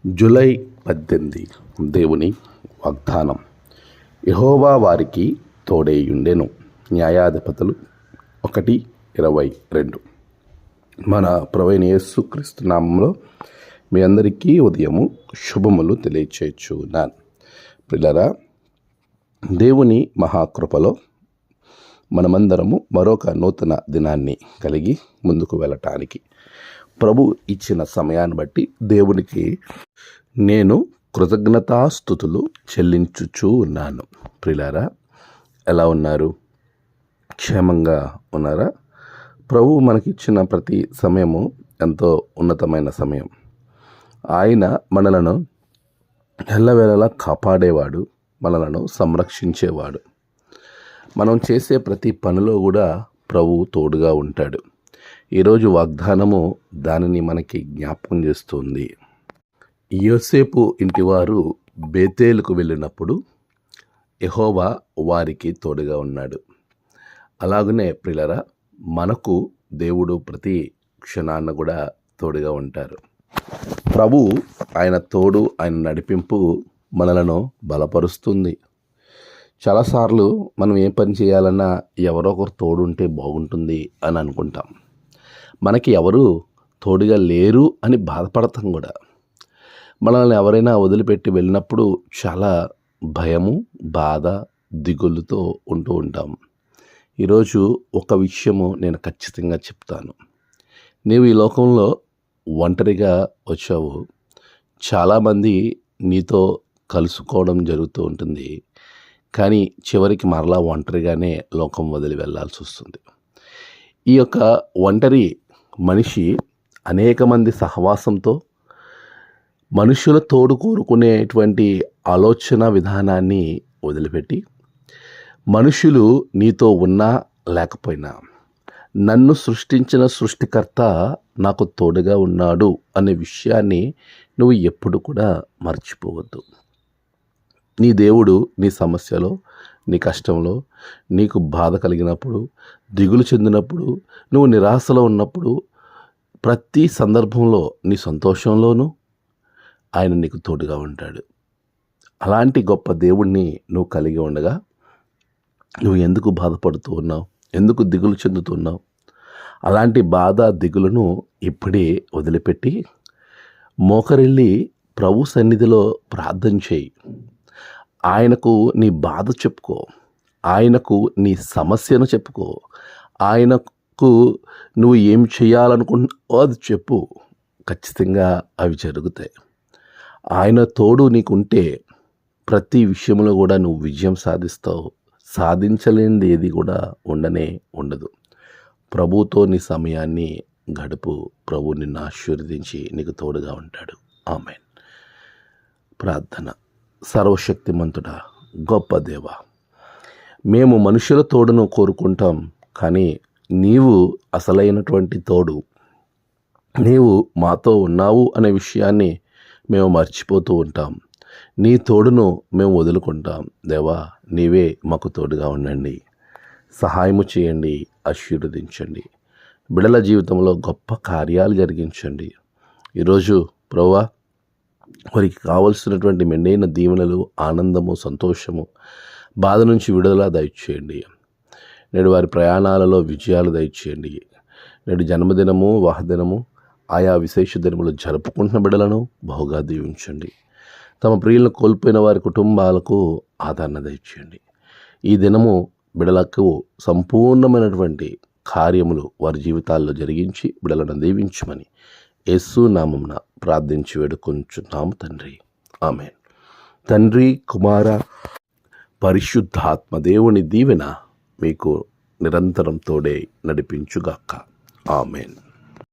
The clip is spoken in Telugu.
జూలై 18 దేవుని వాగ్దానం. యెహోవా వారికి తోడైయుండెను. న్యాయాధిపతులు 1:22. మన ప్రభువైన యేసుక్రీస్తు నామములో మీ అందరికీ ఉదయము శుభములు తెలియచేయుచున్నాను. ప్రియులారా, దేవుని మహాకృపలో మనమందరము మరొక నూతన దినాన్ని కలిగి ముందుకు వెళ్ళటానికి ప్రభు ఇచ్చిన సమయాన్ని బట్టి దేవునికి నేను కృతజ్ఞతాస్తుతులు చెల్లించుచూ ఉన్నాను. ప్రియులారా, ఎలా ఉన్నారు? క్షేమంగా ఉన్నారా? ప్రభు మనకిచ్చిన ప్రతి సమయము ఎంతో ఉన్నతమైన సమయం. ఆయన మనలను ఎల్లవేళలా కాపాడేవాడు, మనలను సంరక్షించేవాడు. మనం చేసే ప్రతి పనిలో కూడా ప్రభు తోడుగా ఉంటాడు. ఈరోజు వాగ్దానము దానిని మనకి జ్ఞాపకం చేస్తుంది. యోసేపు ఇంటివారు బేతేలుకు వెళ్ళినప్పుడు యెహోవా వారికి తోడుగా ఉన్నాడు. అలాగనే ప్రియులారా, మనకు దేవుడు ప్రతి క్షణాన కూడా తోడుగా ఉంటారు. ప్రభు ఆయన తోడు, ఆయన నడిపింపు మనలను బలపరుస్తుంది. చాలాసార్లు మనం ఏ పని చేయాలన్నా ఎవరో ఒకరు తోడు ఉంటే బాగుంటుంది అని అనుకుంటాం. మనకి ఎవరు తోడుగా లేరు అని బాధపడతాం కూడా. మనల్ని ఎవరైనా వదిలిపెట్టి వెళ్ళినప్పుడు చాలా భయము, బాధ, దిగులుతో ఉంటూ ఉంటాం. ఈరోజు ఒక విషయము నేను ఖచ్చితంగా చెప్తాను. నీవు ఈ లోకంలో ఒంటరిగా వచ్చావు. చాలామంది నీతో కలుసుకోవడం జరుగుతూ ఉంటుంది. కానీ చివరికి మరలా ఒంటరిగానే లోకం వదిలి వెళ్ళాల్సి వస్తుంది. ఈ యొక్క ఒంటరి మనిషి అనేక మంది సహవాసంతో మనుషుల తోడు కోరుకునేటువంటి ఆలోచన విధానాన్ని వదిలిపెట్టి, మనుషులు నీతో ఉన్నా లేకపోయినా నన్ను సృష్టించిన సృష్టికర్త నాకు తోడుగా ఉన్నాడు అనే విషయాన్ని నువ్వు ఎప్పుడు కూడా మర్చిపోవద్దు. నీ దేవుడు నీ సమస్యలో, నీ కష్టంలో, నీకు బాధ కలిగినప్పుడు, దిగులు చెందినప్పుడు, నువ్వు నిరాశలో ఉన్నప్పుడు, ప్రతి సందర్భంలో నీ సంతోషంలోనూ ఆయన నీకు తోడుగా ఉంటాడు. అలాంటి గొప్ప దేవుణ్ణి నువ్వు కలిగి ఉండగా నువ్వు ఎందుకు బాధపడుతూ ఉన్నావు? ఎందుకు దిగులు చెందుతున్నావు? అలాంటి బాధ, దిగులను ఇప్పుడే వదిలిపెట్టి మోకరిల్లి ప్రభు సన్నిధిలో ప్రార్థన చేయి. ఆయనకు నీ బాధ చెప్పుకో, ఆయనకు నీ సమస్యను చెప్పుకో, ఆయనకు నువ్వు ఏం చేయాలనుకుంటున్నావో అది చెప్పు. ఖచ్చితంగా అవి జరుగుతాయి. ఆయన తోడు నీకుంటే ప్రతి విషయంలో కూడా నువ్వు విజయం సాధిస్తావు. సాధించలేనిది ఏది కూడా ఉండదు. ప్రభుతో నీ సమయాన్ని గడుపు. ప్రభు నిన్ను ఆశీర్వదించి నీకు తోడుగా ఉంటాడు. ఆమేన్. ప్రార్థన. సర్వశక్తిమంతుడా, గొప్ప దేవ, మేము మనుషుల తోడును కోరుకుంటాం, కానీ నీవు అసలైనటువంటి తోడు. నీవు మాతో ఉన్నావు అనే విషయాన్ని మేము మర్చిపోతూ ఉంటాం. నీ తోడును మేము వదులుకుంటాం. దేవా, నీవే మాకు తోడుగా ఉండండి. సహాయము చేయండి, ఆశీర్వదించండి. బిడ్డల జీవితంలో గొప్ప కార్యాలు జరిగించండి. ఈరోజు ప్రభువా, వారికి కావలసినటువంటి మెండైన దీవెనలు, ఆనందము, సంతోషము, బాధ నుంచి విడుదల దయచేయండి. నేడు వారి ప్రయాణాలలో విజయాలు దయచేయండి. నేడు జన్మదినము, వాహదినము, ఆయా విశేష దినములు జరుపుకుంటున్న బిడ్డలను బహుగా దీవించండి. తమ ప్రియులను కోల్పోయిన వారి కుటుంబాలకు ఆదరణ దయచేయండి. ఈ దినము బిడ్డలకు సంపూర్ణమైనటువంటి కార్యములు వారి జీవితాల్లో జరిగించి బిడ్డలను దీవించమని యేసు నామమున ప్రార్థించి వేడుకొంచున్నాము తండ్రి. ఆమేన్. తండ్రి, కుమార, పరిశుద్ధాత్మ దేవుని దీవెన మీకు నిరంతరం తోడే నడిపించుగాక. ఆమేన్.